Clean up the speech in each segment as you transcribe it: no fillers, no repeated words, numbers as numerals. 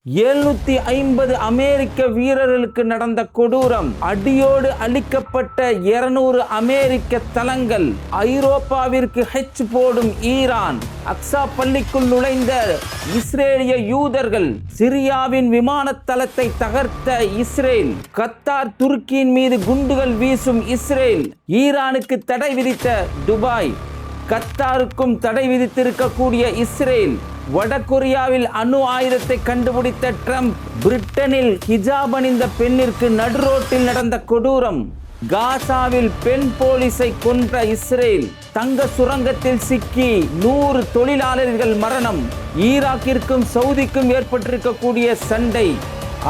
750 அமெரிக்க வீரர்களுக்கு நடந்த கொடூரம். அடியோடு அழிக்கப்பட்ட 200 அமெரிக்க தளங்கள். ஐரோப்பாவிற்கு ஹெச் போடும் ஈரான். அக்ஸா பள்ளிக்குள் நுழைந்த இஸ்ரேலிய யூதர்கள். சிரியாவின் விமான தளத்தை தகர்த்த இஸ்ரேல். கத்தார் துருக்கியின் மீது குண்டுகள் வீசும் இஸ்ரேல். ஈரானுக்கு தடை விதித்த துபாய். கத்தாருக்கும் தடை விதித்திருக்கக்கூடிய இஸ்ரேல். வடகொரியாவில் அணு ஆயுதத்தை கண்டுபிடித்த ட்ரம்ப். பிரிட்டனில் ஹிஜாப் அணிந்த பெண்ணிற்கு நடுரோட்டில் நடந்த கொடூரம். காசாவில் பெண் போலீஸை கொன்ற இஸ்ரேல். தங்க சுரங்கத்தில் சிக்கி 100 தொழிலாளர்கள் மரணம். ஈராக்கிற்கும் சவுதிக்கும் ஏற்பட்டிருக்கக்கூடிய சண்டை.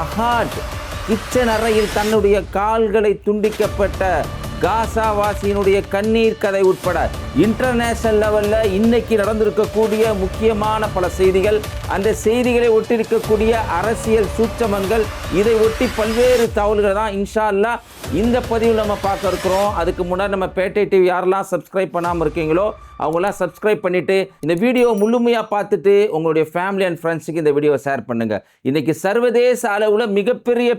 அஹாட் கிச்சன் அறையில் தன்னுடைய கால்களை துண்டிக்கப்பட்ட காசாவாசியினுடைய கண்ணீர் கதை உட்பட இன்டர்நேஷனல் லெவலில் இன்னைக்கு நடந்திருக்கக்கூடிய முக்கியமான பல செய்திகள், அந்த செய்திகளை ஒட்டியிருக்கக்கூடிய அரசியல் சூட்சமங்கள், இதை ஒட்டி பல்வேறு தகவல்கள் தான் இன்ஷா அல்லாஹ் இந்த பதிவில் நம்ம பார்க்க இருக்கிறோம். அதுக்கு முன்னாடி நம்ம பேட்டை டிவி யாரெல்லாம் சப்ஸ்கிரைப் பண்ணாமல் இருக்கீங்களோ அவங்களாம் சப்ஸ்கிரைப் பண்ணிவிட்டு இந்த வீடியோ முழுமையாக பார்த்துட்டு உங்களுடைய ஃபேமிலி அண்ட் ஃப்ரெண்ட்ஸுக்கு இந்த வீடியோவை ஷேர் பண்ணுங்கள். இன்றைக்கி சர்வதேச அளவில் மிகப்பெரிய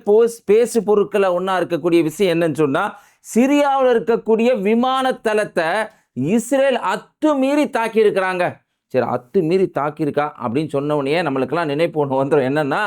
பேசு பொருட்களை ஒன்றா இருக்கக்கூடிய விஷயம் என்னன்னு சொன்னால், சிரியாவில் இருக்கக்கூடிய விமான தளத்தை இஸ்ரேல் அத்துமீறி தாக்கி இருக்கிறாங்க. சரி, அத்துமீறி தாக்கியிருக்கா அப்படின்னு சொன்னவனையே நம்மளுக்கெல்லாம் நினைப்பு ஒன்று வந்துடும். என்னென்னா,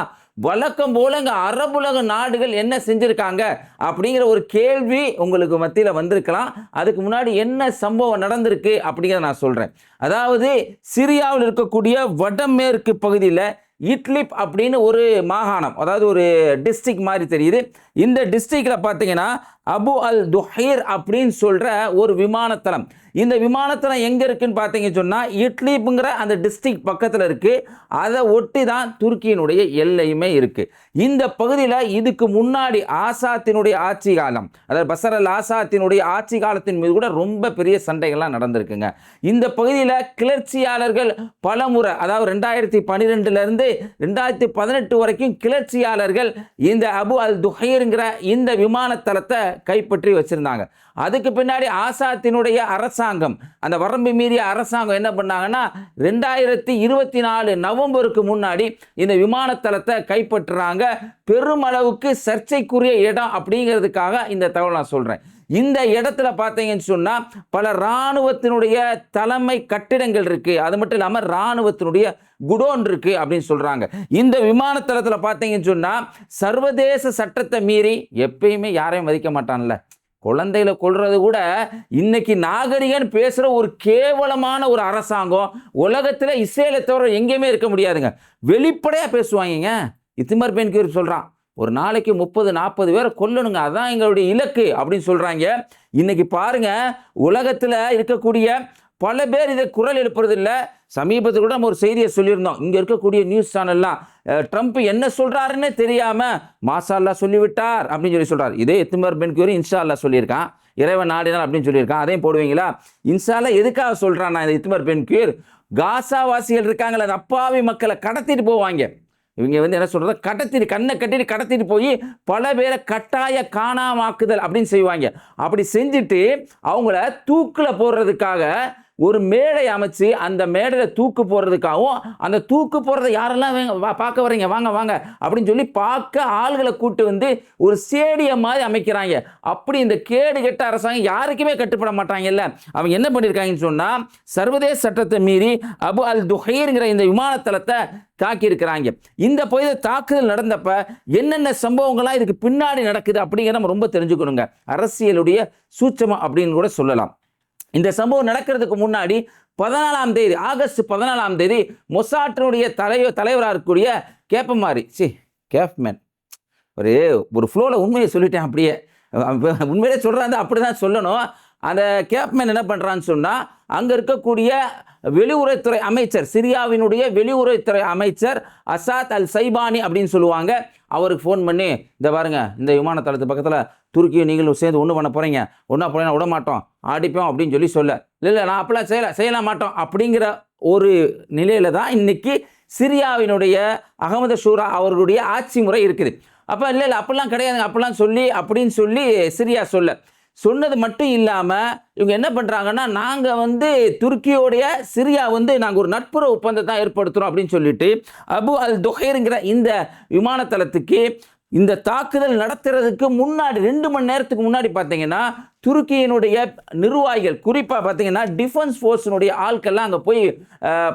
வழக்கம் போல இங்கே அரபுலக நாடுகள் என்ன செஞ்சுருக்காங்க அப்படிங்கிற ஒரு கேள்வி உங்களுக்கு மத்தியில் வந்திருக்கலாம். அதுக்கு முன்னாடி என்ன சம்பவம் நடந்திருக்கு அப்படிங்கிறத நான் சொல்கிறேன். அதாவது சிரியாவில் இருக்கக்கூடிய வடமேற்கு பகுதியில் இட்லிப் அப்படின்னு ஒரு மாகாணம், அதாவது ஒரு டிஸ்ட்ரிக்ட் மாதிரி தெரியுது. இந்த டிஸ்ட்ரிக்டில் பார்த்தீங்கன்னா அபு அல் துஹைர் அப்படின்னு சொல்கிற ஒரு விமானத்தளம். இந்த விமானத்தளம் எங்கே இருக்குன்னு பார்த்தீங்கன்னு சொன்னால் இட்லிப்புங்கிற அந்த டிஸ்ட்ரிக்ட் பக்கத்தில் இருக்குது. அதை ஒட்டி தான் துருக்கியினுடைய எல்லையுமே இருக்குது. இந்த பகுதியில் இதுக்கு முன்னாடி ஆசாத்தினுடைய ஆட்சி காலம், அதாவது பஷர் அல் ஆசாத்தினுடைய ஆட்சி காலத்தின் மீது கூட ரொம்ப பெரிய சண்டைகள்லாம் நடந்திருக்குங்க. இந்த பகுதியில் கிளர்ச்சியாளர்கள் பலமுறை, அதாவது 2012 2018 வரைக்கும் கிளர்ச்சியாளர்கள் இந்த அபு அல் துஹைருங்கிற இந்த விமானத்தளத்தை கைப்பற்றி வச்சிருந்தாங்க. அதுக்கு பின்னாடி ஆசாத்தினுடைய அரசாங்கம், அந்த வரம்பு மீறிய அரசாங்கம் என்ன பண்ணாங்கன்னா 2024 நவம்பருக்கு முன்னாடி இந்த விமானத்தளத்தை கைப்பற்றுறாங்க. பெருமளவுக்கு சர்ச்சைக்குரிய இடம் அப்படிங்கிறதுக்காக இந்த தகவல் நான் சொல்கிறேன். இந்த இடத்துல பார்த்தீங்கன்னு சொன்னால் பல இராணுவத்தினுடைய தலைமை கட்டிடங்கள் இருக்குது. அது மட்டும் இல்லாமல் இராணுவத்தினுடைய குடோன் இருக்குது அப்படின்னு சொல்கிறாங்க. இந்த விமானத்தளத்தில் பார்த்தீங்கன்னு சொன்னால் சர்வதேச சட்டத்தை மீறி எப்பயுமே யாரையும் மதிக்க மாட்டான்ல. குழந்தைகளை கொள்வது கூட இன்னைக்கு நாகரிகன்னு பேசுகிற ஒரு கேவலமான ஒரு அரசாங்கம் உலகத்தில் இஸ்ரேலை தவிர எங்கேயுமே இருக்க முடியாதுங்க. வெளிப்படையாக பேசுவாங்க. இத்மர் பென் கியூர் சொல்கிறான், ஒரு நாளைக்கு 30-40 பேரை கொல்லணுங்க, அதான் எங்களுடைய இலக்கு அப்படின்னு சொல்கிறாங்க. இன்னைக்கு பாருங்க, உலகத்தில் இருக்கக்கூடிய பல பேர் இதை குரல் எழுப்புறதில்லை. சமீபத்தில் கூட நம்ம ஒரு செய்தியை சொல்லியிருந்தோம். இங்கே இருக்கக்கூடிய நியூஸ் சேனல்லாம் ட்ரம்ப் என்ன சொல்கிறாருன்னு தெரியாமல் மாஷா அல்லாஹ் சொல்லிவிட்டார் அப்படின்னு சொல்கிறார். இதே இத்மர் பென் கியூர் இன்ஷா அல்லாஹ் சொல்லியிருக்கான், இறைவன் நாடினார் அப்படின்னு சொல்லியிருக்கான். அதையும் போடுவீங்களா? இன்ஷா அல்லாஹ் எதுக்காக சொல்கிறான் நான், இந்த இத்மர் பென் கியூர் காசாவாசிகள் இருக்காங்களே, அந்த அப்பாவி மக்களை கடத்திட்டு போவாங்க. இவங்க என்ன சொல்கிறது, கண்ணை கட்டிட்டு கடத்திட்டு போய் பல பேரை கட்டாய காணாமாக்குதல் அப்படின்னு செய்வாங்க. அப்படி செஞ்சுட்டு அவங்கள தூக்கில் போடுறதுக்காக ஒரு மேடை அமைச்சு அந்த மேடையில் தூக்கு போடுறதுக்காகவும், அந்த தூக்கு போடுறத யாரெல்லாம் பார்க்க வரீங்க, வாங்க வாங்க அப்படின்னு சொல்லி பார்க்க ஆள்களை கூட்டு வந்து ஒரு ஸ்டேடியம் மாதிரி அமைக்கிறாங்க. அப்படி இந்த கேடு கெட்ட அரசாங்கம் யாருக்குமே கட்டுப்பட மாட்டாங்கல்ல. அவங்க என்ன பண்ணியிருக்காங்கன்னு சொன்னால் சர்வதேச சட்டத்தை மீறி அபு அல் துஹைருங்கிற இந்த விமானத்தளத்தை தாக்கி இருக்கிறாங்க. இந்த பகுதியில் தாக்குதல் நடந்தப்ப என்னென்ன சம்பவங்கள்லாம் இதுக்கு பின்னாடி நடக்குது அப்படிங்கிறத நம்ம ரொம்ப தெரிஞ்சுக்கணுங்க. அரசியலுடைய சூட்சமம் அப்படின்னு கூட சொல்லலாம். இந்த சம்பவம் நடக்கிறதுக்கு முன்னாடி 14ஆம் தேதி, ஆகஸ்ட் 14ஆம் தேதி மொசாட்டினுடைய தலைவராக இருக்கக்கூடிய கேப்மேன் ஒரு ஃப்ளோவில் உண்மையை சொல்லிட்டேன். அப்படியே உண்மையிலே சொல்கிறாங்க, அப்படி தான் சொல்லணும். அந்த கேப்மேன் என்ன பண்ணுறான்னு சொன்னால், அங்கே இருக்கக்கூடிய வெளியுறவுத்துறை அமைச்சர், சிரியாவினுடைய வெளியுறவுத்துறை அமைச்சர் அசாத் அல் சைபானி அப்படின்னு சொல்லுவாங்க, அவருக்கு ஃபோன் பண்ணி, இந்த பாருங்க, இந்த விமானத்தளத்து பக்கத்தில் துருக்கியை நீங்களும் சேர்ந்து ஒன்று பண்ண போகிறீங்க, ஒன்றா போனீங்கன்னா விட மாட்டோம், ஆடிப்போம் அப்படின்னு சொல்லி இல்லை நான் அப்படிலாம் செய்யலாம் மாட்டோம் அப்படிங்கிற ஒரு நிலையில் தான் இன்னைக்கு சிரியாவினுடைய அகமது ஷூரா அவர்களுடைய ஆட்சி முறை இருக்குது. அப்போ இல்லை அப்படிலாம் கிடையாதுங்க அப்படின்னு சொல்லி சிரியா சொன்னது மட்டும் இல்லாமல் இவங்க என்ன பண்ணுறாங்கன்னா, நாங்கள் வந்து துருக்கியோடைய சிரியா வந்து நாங்கள் ஒரு நட்புறவு ஒப்பந்தத்தை ஏற்படுத்துகிறோம் அப்படின்னு சொல்லிட்டு அபு அல் துஹைருங்கிற இந்த விமானத்தளத்துக்கு இந்த தாக்குதல் நடத்துறதுக்கு முன்னாடி 2 மணி நேரத்துக்கு முன்னாடி பார்த்தீங்கன்னா துருக்கியினுடைய நிர்வாகிகள், குறிப்பாக பார்த்தீங்கன்னா டிஃபென்ஸ் ஃபோர்ஸினுடைய ஆட்கள்லாம் அங்கே போய்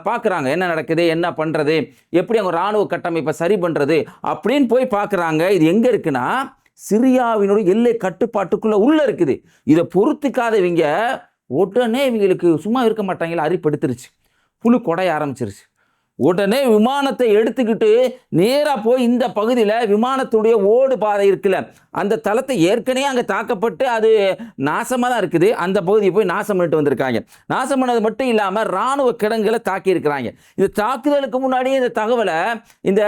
பார்க்குறாங்க, என்ன நடக்குது, என்ன பண்ணுறது, எப்படி அவங்க இராணுவ கட்டமைப்பை சரி பண்ணுறது அப்படின்னு போய் பார்க்குறாங்க. இது எங்கே இருக்குன்னா சிரியாவினுடைய எல்லை கட்டுப்பாட்டுக்குள்ளே உள்ளே இருக்குது. இதை பொறுத்துக்காதவங்க உடனே இவங்களுக்கு சும்மா இருக்க மாட்டாங்களா, அரிப்படுத்துருச்சு, புழு கொடைய ஆரம்பிச்சிருச்சு. உடனே விமானத்தை எடுத்துக்கிட்டு நேராக போய் இந்த பகுதியில் விமானத்துடைய ஓடு பாதை இருக்குல்ல, அந்த தளத்தை ஏற்கனவே அங்கே தாக்கப்பட்டு அது நாசமாக தான் இருக்குது, அந்த பகுதியை போய் நாசம் பண்ணிட்டு வந்திருக்காங்க. நாசம் பண்ணது மட்டும் இல்லாமல் இராணுவ கிடங்குகளை தாக்கியிருக்கிறாங்க. இந்த தாக்குதலுக்கு முன்னாடியே இந்த தகவலை இந்த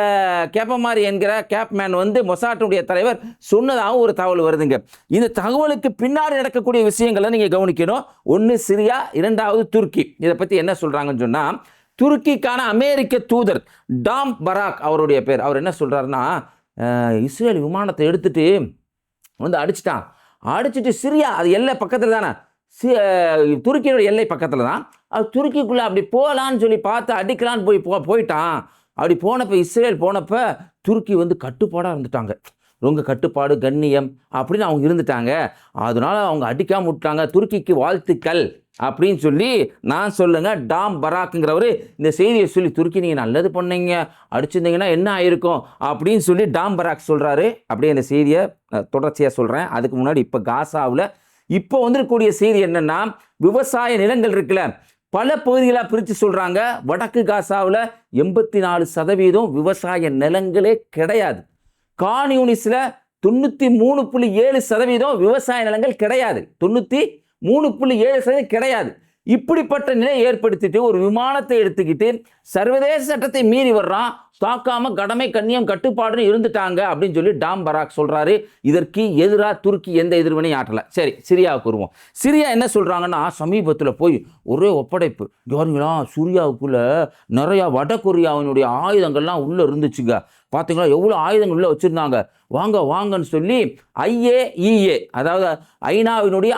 கேப்பமாரி என்கிற கேப்மேன் வந்து மொசாட்டுடைய தலைவர் சொன்னதாகவும் ஒரு தகவல் வருதுங்க. இந்த தகவலுக்கு பின்னாடி நடக்கக்கூடிய விஷயங்களை நீங்கள் கவனிக்கணும். ஒன்று சிரியா, 2வது துருக்கி. இதை பற்றி என்ன சொல்கிறாங்கன்னு சொன்னால், துருக்கிக்கான அமெரிக்க தூதர் டாம் பராக் அவருடைய பேர். அவர் என்ன சொல்கிறாருன்னா, இஸ்ரேல் விமானத்தை எடுத்துட்டு வந்து அடிச்சுட்டு சிரியா, அது எல்லை பக்கத்தில் தானே, துருக்கியோட எல்லை பக்கத்தில் தான், அது துருக்கிக்குள்ளே அப்படி போகலான்னு சொல்லி பார்த்து அடிக்கலான்னு போயிட்டான். அப்படி போனப்போ இஸ்ரேல் போனப்போ துருக்கி வந்து கட்டுப்பாடாக இருந்துட்டாங்க, ரொம்ப கட்டுப்பாடு கண்ணியம் அப்படின்னு அவங்க இருந்துட்டாங்க, அதனால அவங்க அடிக்காம விட்டாங்க, துருக்கிக்கு வாழ்த்துக்கள் அப்படின்னு சொல்லி நான் சொல்லுங்க. டாம் பராக்குங்கிறவர் இந்த செய்தியை சொல்லி, துருக்கி நீங்கள் நல்லது பண்ணீங்க, அடிச்சிருந்தீங்கன்னா என்ன ஆயிருக்கும் அப்படின்னு சொல்லி டாம் பராக் சொல்கிறாரு. அப்படியே இந்த செய்தியை தொடர்ச்சியாக சொல்கிறேன். அதுக்கு முன்னாடி இப்போ காசாவில் இப்போ வந்துருக்கக்கூடிய செய்தி என்னென்னா, விவசாய நிலங்கள் இருக்குல்ல, பல பகுதிகளாக பிரித்து சொல்கிறாங்க. வடக்கு காசாவில் 84% விவசாய நிலங்களே கிடையாது. கான்யூனிஸில் 93.7% விவசாய நிலங்கள் கிடையாது, 93.7% கிடையாது. இப்படிப்பட்ட நிலை ஏற்படுத்திட்டு ஒரு விமானத்தை எடுத்துக்கிட்டு சர்வதேச சட்டத்தை மீறி வர்றான், தாக்காம கடமை கண்ணியம் கட்டுப்பாடுன்னு இருந்துட்டாங்க அப்படின்னு சொல்லி டாம் பராக் சொல்றாரு. இதற்கு எதிராக துருக்கி எந்த எதிர்வினையும் ஆட்டல. சரி, சிரியாவுக்கு வருவோம். சிரியா என்ன சொல்றாங்கன்னா, சமீபத்தில் போய் ஒரே ஒப்படைப்பு, கவனிங்களா, சிரியாவுக்குள்ள நிறையா வட கொரியாவினுடைய ஆயுதங்கள்லாம் உள்ள இருந்துச்சுங்க, பார்த்தீங்களா எவ்வளோ ஆயுதங்கள் உள்ள வச்சுருந்தாங்க, வாங்கன்னு சொல்லி IAEA, அதாவது ஐநாவினுடைய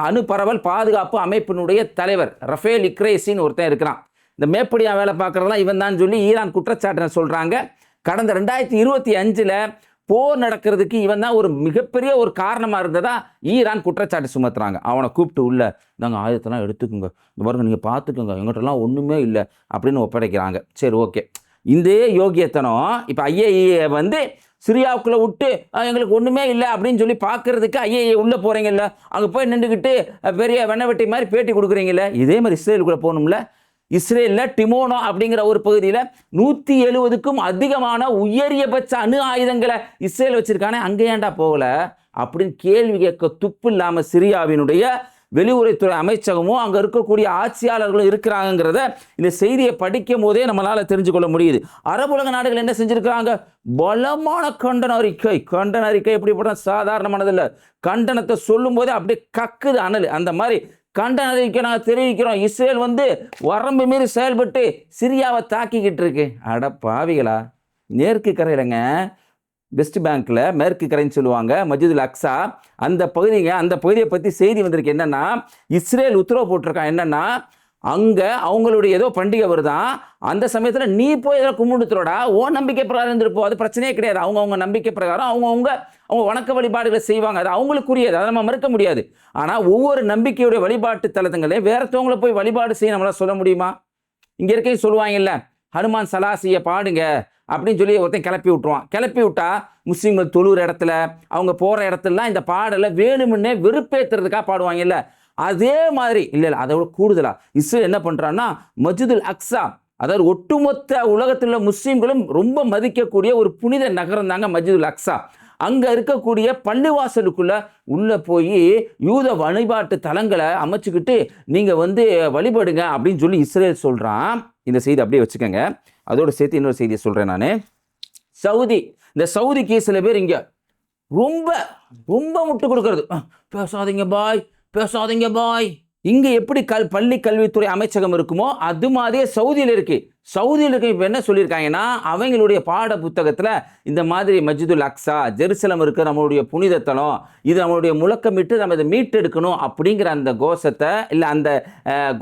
அணு பரவல் பாதுகாப்பு அமைப்பினுடைய தலைவர் ரஃபேல் இக்ரேசின்னு ஒருத்தன் இருக்கிறான். இந்த மேப்படியா வேலை பார்க்குறதெல்லாம் இவன் தான் சொல்லி ஈரான் குற்றச்சாட்டுன்னு சொல்கிறாங்க. கடந்த 2025 போர் நடக்கிறதுக்கு இவன் தான் ஒரு மிகப்பெரிய ஒரு காரணமாக இருந்ததா ஈரான் குற்றச்சாட்டு சுமத்துறாங்க. அவனை கூப்பிட்டு உள்ள, நாங்கள் ஆயுதத்தெல்லாம் எடுத்துக்கோங்க, இந்த பாருங்க நீங்கள் பார்த்துக்கோங்க, எங்கிட்டலாம் ஒன்றுமே இல்லை அப்படின்னு ஒப்படைக்கிறாங்க. சரி, ஓகே. இந்த யோகியத்தனம் இப்போ IAEA வந்து சிரியாவுக்குள்ளே விட்டு எங்களுக்கு ஒன்றுமே இல்லை அப்படின்னு சொல்லி பார்க்கறதுக்கு IAEA உள்ளே போகிறீங்கல்ல, அங்கே போய் நின்றுக்கிட்டு பெரிய வெண்ணவெட்டி மாதிரி பேட்டி கொடுக்குறீங்கல்ல, இதே மாதிரி இஸ்ரேலுக்குள்ளே போகணும்ல. இஸ்ரேலில் டிமோனோ அப்படிங்கிற ஒரு பகுதியில் 170க்கும் அதிகமான உயரியபட்ச அணு ஆயுதங்களை இஸ்ரேல் வச்சுருக்கானே, அங்கே ஏன்டா போகலை அப்படின்னு கேள்வி கேட்க துப்பு இல்லாமல் சிரியாவினுடைய வெளியுறவுத்துறை அமைச்சகமும் அங்கே இருக்கக்கூடிய ஆட்சியாளர்களும் இருக்கிறாங்கிறத இந்த செய்தியை படிக்கும் போதே நம்மளால் தெரிஞ்சு கொள்ள முடியுது. அரபுலக நாடுகள் என்ன செஞ்சுருக்கிறாங்க, பலமான கண்டன அறிக்கை எப்படிப்பட்ட சாதாரணமானதில்லை, கண்டனத்தை சொல்லும் போதே அப்படியே கக்குது அனல். அந்த மாதிரி கண்டன அறிக்கை நாங்கள் தெரிவிக்கிறோம், இஸ்ரேல் வந்து வரம்பு மீறி செயல்பட்டு சிரியாவை தாக்கிக்கிட்டு இருக்கு. அட பாவிகளா, மேற்கு கரையிலங்க, வெஸ்ட் பேங்க்கில் மேற்கு கரைன்னு சொல்லுவாங்க, மஸ்ஜிதுல் அக்ஸா, அந்த பகுதியை பற்றி செய்தி வந்திருக்கு. என்னென்னா, இஸ்ரேல் உத்தரவு போட்டிருக்கான், என்னென்னா அங்கே அவங்களுடைய ஏதோ பண்டிகை வருதான், அந்த சமயத்தில் நீ போய் ஏதோ கும்பிடுத்துறோடா, ஓ நம்பிக்கை பிரகாரம் இருந்துருப்போம், அது பிரச்சனையே கிடையாது. அவங்க நம்பிக்கை பிரகாரம் அவங்க வணக்க வழிபாடுகளை செய்வாங்க, அது அவங்களுக்குரியது, அதை நம்ம மறுக்க முடியாது. ஆனால் ஒவ்வொரு நம்பிக்கையுடைய வழிபாட்டு தலத்துங்களையும் வேறத்தவங்களை போய் வழிபாடு செய்ய நம்மளால் சொல்ல முடியுமா? இங்கே இருக்கையும் சொல்லுவாங்கல்ல, ஹனுமான் சலாசியை பாடுங்க அப்படின்னு சொல்லி ஒருத்தன் கிளப்பி விட்டுருவான். கிளப்பி விட்டா முஸ்லீம்கள் தொழுகிற இடத்துல, அவங்க போகிற இடத்துலலாம் இந்த பாடலை வேணுமுன்னே வெறுப்பேற்றுறதுக்காக பாடுவாங்கல்ல, அதே மாதிரி இல்லை, அதோட கூடுதலாக இஸ்ரேல் என்ன பண்ணுறான்னா, மஸ்ஜிதுல் அக்ஸா, அதாவது ஒட்டுமொத்த உலகத்தில் உள்ள முஸ்லீம்களும் ரொம்ப மதிக்கக்கூடிய ஒரு புனித நகரம் தாங்க மஸ்ஜிதுல் அக்ஸா. அங்கே இருக்கக்கூடிய பள்ளிவாசலுக்குள்ளே உள்ளே போய் யூத வழிபாட்டு தலங்களை அமைச்சுக்கிட்டு நீங்கள் வந்து வழிபடுங்க அப்படின்னு சொல்லி இஸ்ரேல் சொல்கிறான். இந்த செய்தி அப்படியே வச்சுக்கோங்க. அதோட சேர்த்து இன்னொரு செய்தியை சொல்கிறேன் நான். இந்த சவுதிக்கு சில பேர் இங்கே ரொம்ப ரொம்ப முட்டு கொடுக்கறது, பேசாதீங்க பாய் இங்கே எப்படி பள்ளி கல்வித்துறை அமைச்சகம் இருக்குமோ அது மாதிரியே சவுதியில் இருக்கு. சவுதியில் இருக்க இப்போ என்ன சொல்லியிருக்காங்கன்னா, அவங்களுடைய பாட புத்தகத்தில் இந்த மாதிரி மஸ்ஜிதுல் அக்ஸா, ஜெருசலம் இருக்க நம்மளுடைய புனித தலம், இது நம்மளுடைய முழக்கமிட்டு நம்ம இதை மீட்டெடுக்கணும் அப்படிங்கிற அந்த கோஷத்தை இல்லை, அந்த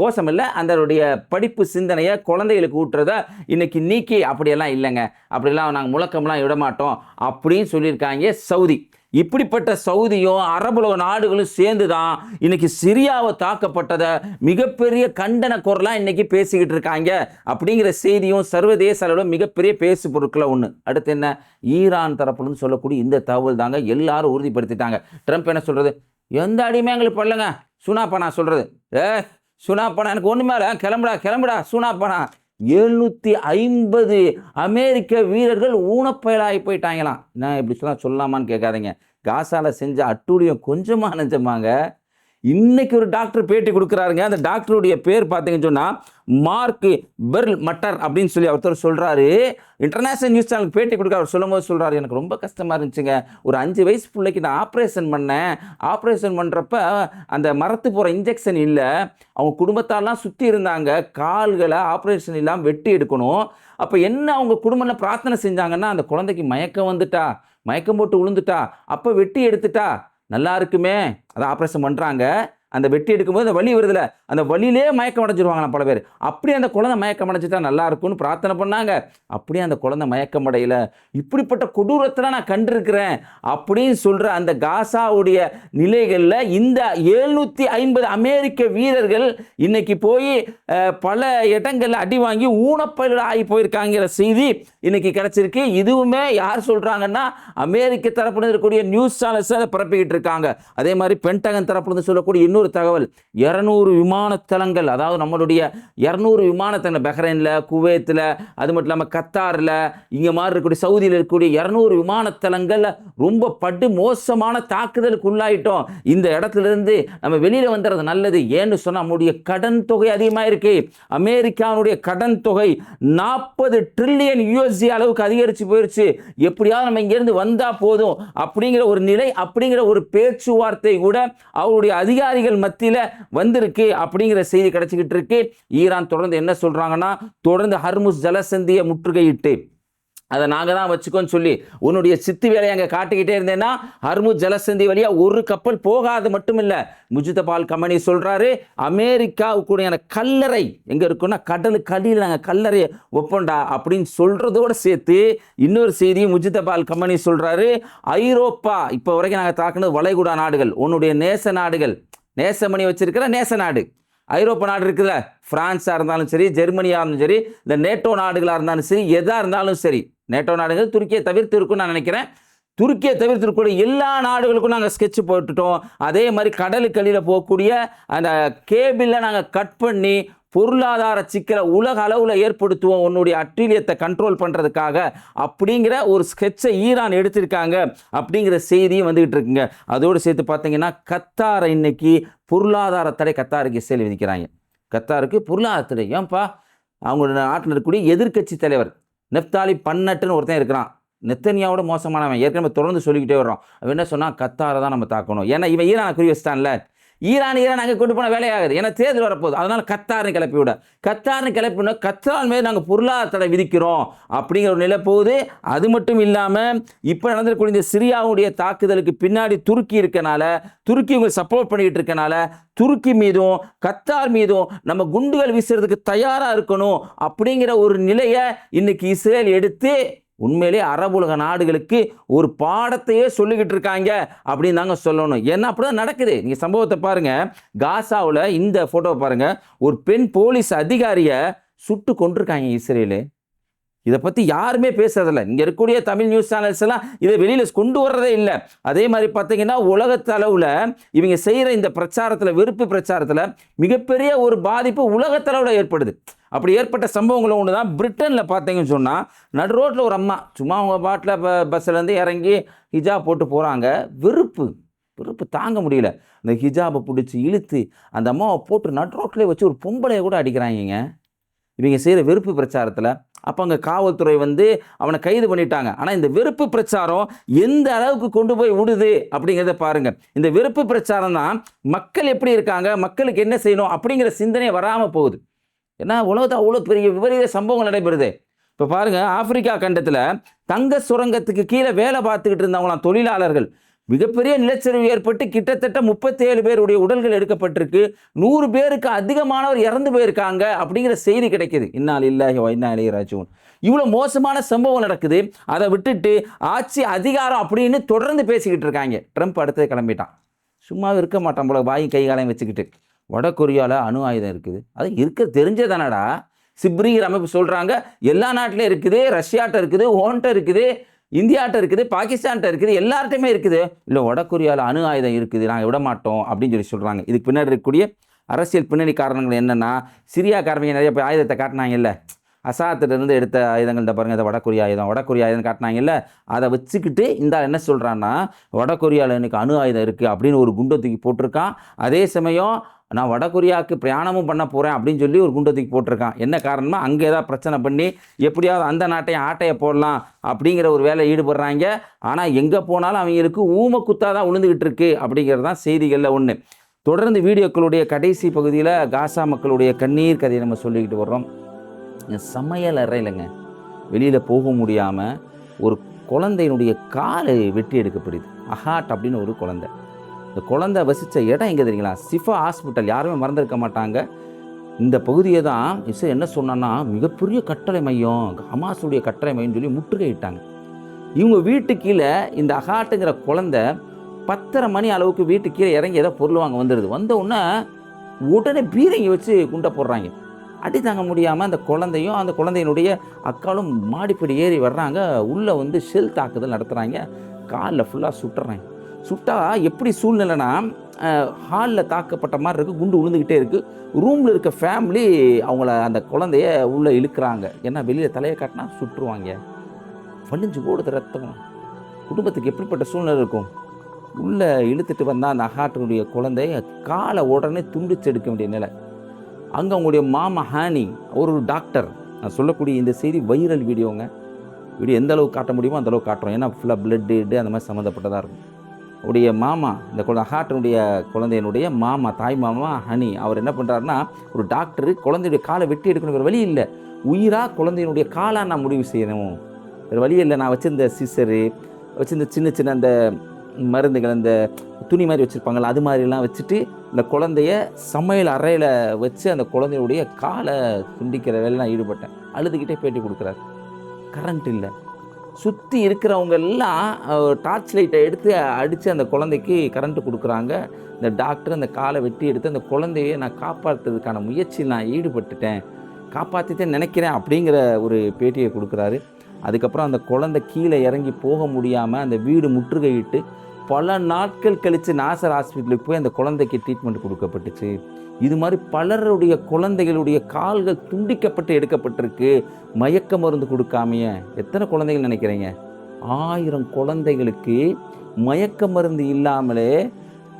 கோஷம் இல்லை, அதனுடைய படிப்பு சிந்தனையை குழந்தைகளுக்கு ஊட்டுறத இன்னைக்கு நீக்கி அப்படியெல்லாம் இல்லைங்க, அப்படிலாம் நாங்கள் முழக்கம்லாம் விடமாட்டோம் அப்படின்னு சொல்லியிருக்காங்க சவுதி. இப்படிப்பட்ட சவுதியும் அரபுலக நாடுகளும் சேர்ந்து தான் இன்னைக்கு சிரியாவை தாக்கப்பட்டதை மிகப்பெரிய கண்டன குரலாக இன்னைக்கு பேசிக்கிட்டு இருக்காங்க அப்படிங்கிற செய்தியும் சர்வதேச அளவில் மிகப்பெரிய பேசு பொருட்களை ஒன்று. அடுத்து என்ன, ஈரான் தரப்புலன்னு சொல்லக்கூடிய இந்த தகவல் தாங்க எல்லாரும் உறுதிப்படுத்திட்டாங்க. ட்ரம்ப் என்ன சொல்றது, எந்த அடியுமே எங்களுக்கு பண்ணலங்க, சுனாப்பனா சொல்றது, சுனாப்பனா எனக்கு ஒன்று மேலே கிளம்புடா சுனாப்பனா. 750 அமெரிக்க வீரர்கள் ஊனப்பயலாகி போயிட்டாங்களாம். நான் இப்படி சொல்லலாமான்னு கேட்காதீங்க. காசால செஞ்ச அட்டூழியம் கொஞ்சமா நெஞ்சமாங்க. இன்னைக்கு ஒரு டாக்டர் பேட்டி கொடுக்குறாருங்க. அந்த டாக்டருடைய பேர் பார்த்தீங்கன்னு சொன்னால் மார்க் பெர்ல் மட்டர் அப்படின்னு சொல்லி ஒருத்தர் சொல்கிறாரு. இன்டர்நேஷனல் நியூஸ் சேனலுக்கு பேட்டி கொடுக்க அவர் சொல்லும் போது சொல்கிறாரு, எனக்கு ரொம்ப கஷ்டமாக இருந்துச்சுங்க, ஒரு 5 வயசு பிள்ளைக்கு நான் ஆப்ரேஷன் பண்ணேன். ஆப்ரேஷன் பண்ணுறப்ப அந்த மரத்து போகிற இன்ஜெக்ஷன் இல்லை, அவங்க குடும்பத்தாலாம் சுற்றி இருந்தாங்க, கால்களை ஆப்ரேஷன் இல்லாமல் வெட்டி எடுக்கணும். அப்போ என்ன அவங்க குடும்பம்லாம் பிரார்த்தனை செஞ்சாங்கன்னா, அந்த குழந்தைக்கு மயக்கம் வந்துட்டா, மயக்கம் போட்டு விழுந்துட்டா, அப்போ வெட்டி எடுத்துட்டா நல்லா இருக்குமே. அதை ஆப்ரேஷன் பண்ணுறாங்க, அந்த வெட்டி எடுக்கும்போது அந்த வலி வருதுல, அந்த வலியிலே மயக்கம் அடைஞ்சிருவாங்களாம் பல பேர். அப்படியே அந்த குழந்தை மயக்கம் அடைஞ்சிட்டா நல்லா இருக்கும்னு பிரார்த்தனை பண்ணாங்க. அப்படியே அந்த குழந்தை மயக்கம் அடையில. இப்படிப்பட்ட கொடூரத்தில் நான் கண்டிருக்கிறேன் அப்படின்னு சொல்கிற அந்த காசாவுடைய நிலைகளில் இந்த 750 அமெரிக்க வீரர்கள் இன்னைக்கு போய் பல இடங்களில் அடி வாங்கி ஊனப்பயிர் ஆகி போயிருக்காங்கிற செய்தி இன்னைக்கு கிடைச்சிருக்கு. இதுவுமே யார் சொல்கிறாங்கன்னா, அமெரிக்க தரப்புல இருக்கக்கூடிய நியூஸ் சேனல்ஸ் அதை பரப்பிக்கிட்டு இருக்காங்க. அதே மாதிரி பென்டகன் தரப்புல சொல்லக்கூடிய இன்னொரு தகவல், 200 விமானத்தளங்கள், அதாவது நம்மளுடைய 200 விமானத்தளங்கள் பஹ்ரைனில், குவைத்தில், அது மட்டும் இல்லாமல் கத்தாரில், இங்கே மாதிரி இருக்கக்கூடிய சவுதியில் இருக்கக்கூடிய 200 விமானத்தளங்கள் ரொம்ப படு மோசமான தாக்குதலுக்கு உள்ளாயிட்டோம். இந்த இடத்துல இருந்து நம்ம வெளியில் வந்துடுறது நல்லது. ஏன்னு சொன்னால் நம்முடைய கடன் தொகை அதிகமாக இருக்கு. அமெரிக்காவுடைய கடன் தொகை 40 ட்ரில்லியன் USD அளவுக்கு அதிகரித்து போயிடுச்சு. எப்படியாவது நம்ம இங்கேருந்து வந்தால் போதும் அப்படிங்கிற ஒரு நிலை, அப்படிங்கிற ஒரு பேச்சுவார்த்தை கூட அவருடைய அதிகாரிகள் மத்தியில் வந்திருக்கு அப்படிங்கிற செய்தி கிடைச்சிக்கிட்டு இருக்கு. ஈரான் தொடர்ந்து என்ன சொல்றாங்கன்னா, தொடர்ந்து ஹர்முஸ் ஜலசந்தியை முற்றுகையிட்டு அதை நாங்கள் தான் வச்சுக்கோன்னு சொல்லி உன்னுடைய சித்து வேலையை அங்கே காட்டிக்கிட்டே இருந்தேன்னா ஹர்முஸ் ஜலசந்தி வழியாக ஒரு கப்பல் போகாது மட்டும் இல்லை. முஜ்தபால் கமனி சொல்கிறாரு, அமெரிக்காவுக்குடையான கல்லறை எங்கே இருக்குன்னா கடலுக்கு அடியில் நாங்கள் கல்லறையை ஒப்பண்டா அப்படின்னு சொல்கிறதோடு சேர்த்து இன்னொரு செய்தியும் முஜ்தபால் கமனி சொல்கிறாரு, ஐரோப்பா இப்போ வரைக்கும் நாங்கள் தாக்குனது வளைகுடா நாடுகள், உன்னுடைய நேச நாடுகள், நேசமணி வச்சிருக்கிற நேச நாடு ஐரோப்பா நாடு இருக்குல்ல, பிரான்ஸாக இருந்தாலும் சரி, ஜெர்மனியாக இருந்தாலும் சரி, இந்த நேட்டோ நாடுகளாக இருந்தாலும் சரி, எதாக இருந்தாலும் சரி, நேட்டோ நாடுகள் துருக்கியை தவிர்த்து இருக்குன்னு நான் நினைக்கிறேன். துருக்கியை தவிர்த்து இருக்கக்கூடிய எல்லா நாடுகளுக்கும் நாங்கள் ஸ்கெட்ச் போட்டுட்டோம். அதே மாதிரி கடலுக்கு அடியில் போகக்கூடிய அந்த கேபிளை நாங்கள் கட் பண்ணி பொருளாதார சிக்கலை உலக அளவில் ஏற்படுத்துவோம் உன்னுடைய அட்டூழியத்தை கண்ட்ரோல் பண்ணுறதுக்காக அப்படிங்கிற ஒரு ஸ்கெட்சை ஈரான் எடுத்திருக்காங்க அப்படிங்கிற செய்தியும் வந்துகிட்டு இருக்குங்க. அதோடு சேர்த்து பார்த்தீங்கன்னா கத்தாரை இன்னைக்கு பொருளாதார தடை கத்தாருக்கு இஸ்ரேல் விதிக்கிறாங்க. கத்தாருக்கு பொருளாதார தடை. ஏன்பா, அவங்களோட நாட்டில் இருக்கக்கூடிய எதிர்க்கட்சி தலைவர் நெப்தாலி பன்னட்டுன்னு ஒருத்தன் இருக்கிறான், நெத்தனியாவோட மோசமானவன், ஏற்கனவே தொடர்ந்து சொல்லிக்கிட்டே வர்றோம். அவன் என்ன சொன்னால், கத்தாரை தான் நம்ம தாக்கணும், ஏன்னா இவன் ஈரானை குறி வச்சிட்டான்ல, ஈரான் அங்கே கொண்டு போன வேலையாகுது, ஏன்னா தேர்தல் வரப்போகுது, அதனால் கத்தார்னு கிளப்பி விட, கத்தார்னு கிளப்பினா கத்தார் மேலே நாங்கள் பொருளாதார தடை விதிக்கிறோம் அப்படிங்கிற ஒரு நிலை போகுது. அது மட்டும் இல்லாமல் இப்போ நடந்திருக்கூடிய இந்த சிரியாவுடைய தாக்குதலுக்கு பின்னாடி துருக்கி இருக்கனால, துருக்கி இவங்க சப்போர்ட் பண்ணிக்கிட்டு இருக்கனால துருக்கி மீதும் கத்தார் மீதும் நம்ம குண்டுகள் வீசுறதுக்கு தயாராக இருக்கணும் அப்படிங்கிற ஒரு நிலையை இன்னைக்கு இஸ்ரேல் எடுத்து உண்மையிலே அரபுலக நாடுகளுக்கு ஒரு பாடத்தையே சொல்லிக்கிட்டு இருக்காங்க அப்படின்னு தாங்க சொல்லணும். ஏன்னா அப்படிதான் நடக்குது. நீங்கள் சம்பவத்தை பாருங்கள், காசாவில் இந்த ஃபோட்டோவை பாருங்கள், ஒரு பெண் போலீஸ் அதிகாரியை சுட்டு கொண்டிருக்காங்க இஸ்ரேலு. இதை பற்றி யாருமே பேசுறதில்ல. இங்கே இருக்கக்கூடிய தமிழ் நியூஸ் சேனல்ஸ் எல்லாம் இதை வெளியில் கொண்டு வர்றதே இல்லை. அதே மாதிரி பார்த்தீங்கன்னா உலகத்தளவில் இவங்க செய்கிற இந்த பிரச்சாரத்தில், வெறுப்பு பிரச்சாரத்தில் மிகப்பெரிய ஒரு பாதிப்பு உலகத்தளவில் ஏற்படுது. அப்படி ஏற்பட்ட சம்பவங்களும் ஒன்று தான். பிரிட்டனில் பார்த்தீங்கன்னு சொன்னால் நடு ரோட்டில் ஒரு அம்மா சும்மா அவங்க பாட்டில் பஸ்ஸிலேருந்து இறங்கி ஹிஜாப் போட்டு போகிறாங்க. வெறுப்பு தாங்க முடியல. இந்த ஹிஜாபை பிடிச்சி இழுத்து அந்த அம்மாவை போட்டு நடு ரோட்டில் வச்சு ஒரு பொம்பளையை கூட அடிக்கிறாங்க இவங்க செய்கிற வெறுப்பு பிரச்சாரத்தில். அப்போ அங்கே காவல்துறை வந்து அவனை கைது பண்ணிட்டாங்க. ஆனால் இந்த வெறுப்பு பிரச்சாரம் எந்த அளவுக்கு கொண்டு போய் விடுது அப்படிங்கிறத பாருங்கள். இந்த வெறுப்பு பிரச்சாரம் தான் மக்கள் எப்படி இருக்காங்க, மக்களுக்கு என்ன செய்யணும் அப்படிங்கிற சிந்தனை வராமல் போகுது. ஏன்னா உலகத்தில் அவ்வளோ பெரிய விபரீத சம்பவங்கள் நடைபெறுது. இப்போ பாருங்கள், ஆப்பிரிக்கா கண்டத்தில் தங்க சுரங்கத்துக்கு கீழே வேலை பார்த்துக்கிட்டு இருந்தவங்களாம் தொழிலாளர்கள் மிகப்பெரிய நிலச்சரிவு ஏற்பட்டு கிட்டத்தட்ட 37 பேருடைய உடல்கள் எடுக்கப்பட்டிருக்கு. 100 பேருக்கு அதிகமானவர் இறந்து போயிருக்காங்க அப்படிங்கிற செய்தி கிடைக்கிது. இன்னா லில்லாஹி வ இன்னா இலைஹி ராஜிஊன். இவ்வளோ மோசமான சம்பவம் நடக்குது. அதை விட்டுட்டு ஆட்சி அதிகாரம் அப்படின்னு தொடர்ந்து பேசிக்கிட்டு இருக்காங்க. ட்ரம்ப் அடுத்தது கிளம்பிட்டான். சும்மாவே இருக்க மாட்டான் போல, வாயும் கைகாலையும் வச்சுக்கிட்டு. வட கொரியாவில் அணு ஆயுதம் இருக்குது. அது இருக்க தெரிஞ்சதானடா. சிப்ரிங்கிற அமைப்பு சொல்கிறாங்க எல்லா நாட்டிலையும் இருக்குது, ரஷ்யாட்ட இருக்குது, ஓன்ட்ட இருக்குது, இந்தியாட்ட இருக்குது, பாகிஸ்தான்கிட்ட இருக்குது, எல்லார்ட்டையுமே இருக்குது. இல்லை வட கொரியாவில் அணு ஆயுதம் இருக்குது, நாங்கள் விட மாட்டோம் அப்படின்னு சொல்கிறாங்க. இதுக்கு பின்னாடி இருக்கக்கூடிய அரசியல் பின்னணி காரணங்கள் என்னென்னா, சிரியாக்காரங்க நிறைய போய் ஆயுதத்தை காட்டினாங்கல்ல, அசாத்திலிருந்து எடுத்த ஆயுதங்கள் இந்த பாருங்கள், இந்த வடகொரியா ஆயுதம் காட்டினாங்கல்ல, அதை வச்சுக்கிட்டு இந்த என்ன சொல்கிறான்னா வடகொரியாவில் எனக்கு அணு ஆயுதம் இருக்குது அப்படின்னு ஒரு குண்டை தூக்கி போட்டிருக்கான். அதே சமயம் நான் வடகொரியாவுக்கு பிரயாணமும் பண்ண போகிறேன் அப்படின்னு சொல்லி ஒரு குண்டை தூக்கி போட்டிருக்கான். என்ன காரணமா, அங்கே ஏதாவது பிரச்சனை பண்ணி எப்படியாவது அந்த நாட்டையும் ஆட்டையை போடலாம் அப்படிங்கிற ஒரு வேலை ஈடுபடுறாங்க. ஆனால் எங்கே போனாலும் அவங்களுக்கு ஊம குத்தாக தான் விழுந்துக்கிட்டு இருக்கு அப்படிங்கிறது தான் செய்திகளில் ஒன்று. தொடர்ந்து வீடியோக்களுடைய கடைசி பகுதியில் காசா மக்களுடைய கண்ணீர் கதையை நம்ம சொல்லிக்கிட்டு வர்றோம். சமையல் அறையிலங்க வெளியில் போக முடியாமல் ஒரு குழந்தையினுடைய காலை வெட்டி எடுக்கப்படுது. அஹாட் அப்படின்னு ஒரு குழந்தை. இந்த குழந்தை வசித்த இடம் எங்கே தெரியுங்களா? சிஃபா ஹாஸ்பிட்டல். யாருமே மறந்துருக்க மாட்டாங்க. இந்த பகுதியை தான் இசை என்ன சொன்னான்னா மிகப்பெரிய கட்டளை மையம், ஹமாஸுடைய கட்டளை மையம்னு சொல்லி முற்றுகையிட்டாங்க. இவங்க வீட்டு கீழே இந்த அஹாட்டுங்கிற குழந்தை 10:30 மணி அளவுக்கு வீட்டு கீழே இறங்கி ஏதோ பொருள் வாங்க வந்துடுது. வந்த உடனே பீரங்கி வச்சு குண்டை போடுறாங்க. அடி தாங்க முடியாமல் அந்த குழந்தையும் அந்த குழந்தையினுடைய அக்காலும் மாடிப்படி ஏறி வர்றாங்க. உள்ளே வந்து ஷெல் தாக்குதல் நடத்துகிறாங்க. காலில் ஃபுல்லாக சுட்டுறாங்க. சுட்டா எப்படி சூழ்நிலைனா, ஹாலில் தாக்கப்பட்ட மாதிரி இருக்குது, குண்டு விழுந்துக்கிட்டே இருக்குது. ரூமில் இருக்க ஃபேமிலி அவங்கள அந்த குழந்தைய உள்ளே இழுக்கிறாங்க. ஏன்னா வெளியில் தலையை காட்டினா சுட்டுருவாங்க. வலிஞ்சு போடுது ரத்தம். குடும்பத்துக்கு எப்படிப்பட்ட சூழ்நிலை இருக்கும்? உள்ளே இழுத்துட்டு வந்தால் அந்த அஹாட்டினுடைய குழந்தைய காலை உடனே துண்டிச்சு எடுக்க வேண்டிய நிலை. அங்கே அவங்களுடைய மாமா ஹானி, ஒரு டாக்டர். நான் சொல்லக்கூடிய இந்த செய்தி வைரல் வீடியோங்க. வீடியோ எந்த அளவுக்கு காட்ட முடியுமோ அந்த அளவுக்கு காட்டுறோம். ஏன்னா ஃபுல்லாக பிளட்டு அந்த மாதிரி சம்மந்தப்பட்டதாக இருக்கும். உடைய மாமா, இந்த ஹார்ட்டினுடைய குழந்தையினுடைய மாமா, தாய் மாமா ஹனி, அவர் என்ன பண்ணுறாருன்னா, ஒரு டாக்டரு குழந்தையுடைய காலை வெட்டி எடுக்கணும். வேறு வழி இல்லை, உயிராக குழந்தையினுடைய காலாக நான் முடிவு செய்யணும், வேறு வழி இல்லை. நான் வச்சுருந்த சிசரு, வச்சுருந்த சின்ன சின்ன அந்த மருந்துகள், அந்த துணி மாதிரி வச்சுருப்பாங்களா, அது மாதிரிலாம் வச்சுட்டு இந்த குழந்தைய சமையல் அறையில் வச்சு அந்த குழந்தையுடைய காலை துண்டிக்கிற வேலைலாம் ஈடுபட்டேன். அழுதுகிட்டே பேட்டி கொடுக்குறாரு. கரண்ட் இல்லை. சுற்றி இருக்கிறவங்க எல்லாம் டார்ச் லைட்டை எடுத்து அடித்து அந்த குழந்தைக்கு கரண்ட்டு கொடுக்குறாங்க. இந்த டாக்டர் அந்த காலை வெட்டி எடுத்து அந்த குழந்தையை நான் காப்பாற்றுறதுக்கான முயற்சியில் நான் ஈடுபட்டுட்டேன், காப்பாற்றிட்டேன்னு நினைக்கிறேன் அப்படிங்கிற ஒரு பேட்டியை கொடுக்குறாரு. அதுக்கப்புறம் அந்த குழந்தை கீழே இறங்கி போக முடியாமல் அந்த வீடு முற்றுகையிட்டு பல நாட்கள் கழித்து நாசர் ஹாஸ்பிட்டலுக்கு போய் அந்த குழந்தைக்கு ட்ரீட்மெண்ட் கொடுக்கப்பட்டுச்சு. இது மாதிரி பலருடைய குழந்தைகளுடைய கால்கள் துண்டிக்கப்பட்டு எடுக்கப்பட்டிருக்கு, மயக்க மருந்து கொடுக்காமைய. எத்தனை குழந்தைகள் நினைக்கிறீங்க? 1000 குழந்தைகளுக்கு மயக்க மருந்து இல்லாமலே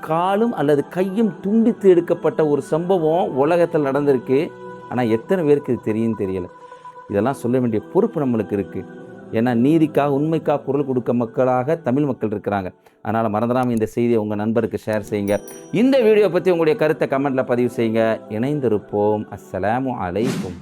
காலும் அல்லது கையும் துண்டித்து எடுக்கப்பட்ட ஒரு சம்பவம் உலகத்தில் நடந்திருக்கு. ஆனால் எத்தனை பேருக்கு இது தெரியும் தெரியலை. இதெல்லாம் சொல்ல வேண்டிய பொறுப்பு நம்மளுக்கு இருக்குது. ஏன்னா நீதிக்காக உண்மைக்காக குரல் கொடுக்க மக்களாக தமிழ் மக்கள் இருக்கிறாங்க. அதனால் மறந்துடாமல் இந்த செய்தியை உங்கள் நண்பருக்கு ஷேர் செய்யுங்க. இந்த வீடியோ பற்றி உங்களுடைய கருத்தை கமெண்ட்டில் பதிவு செய்யுங்க. இணைந்திருப்போம். அஸ்ஸலாமு அலைக்கும்.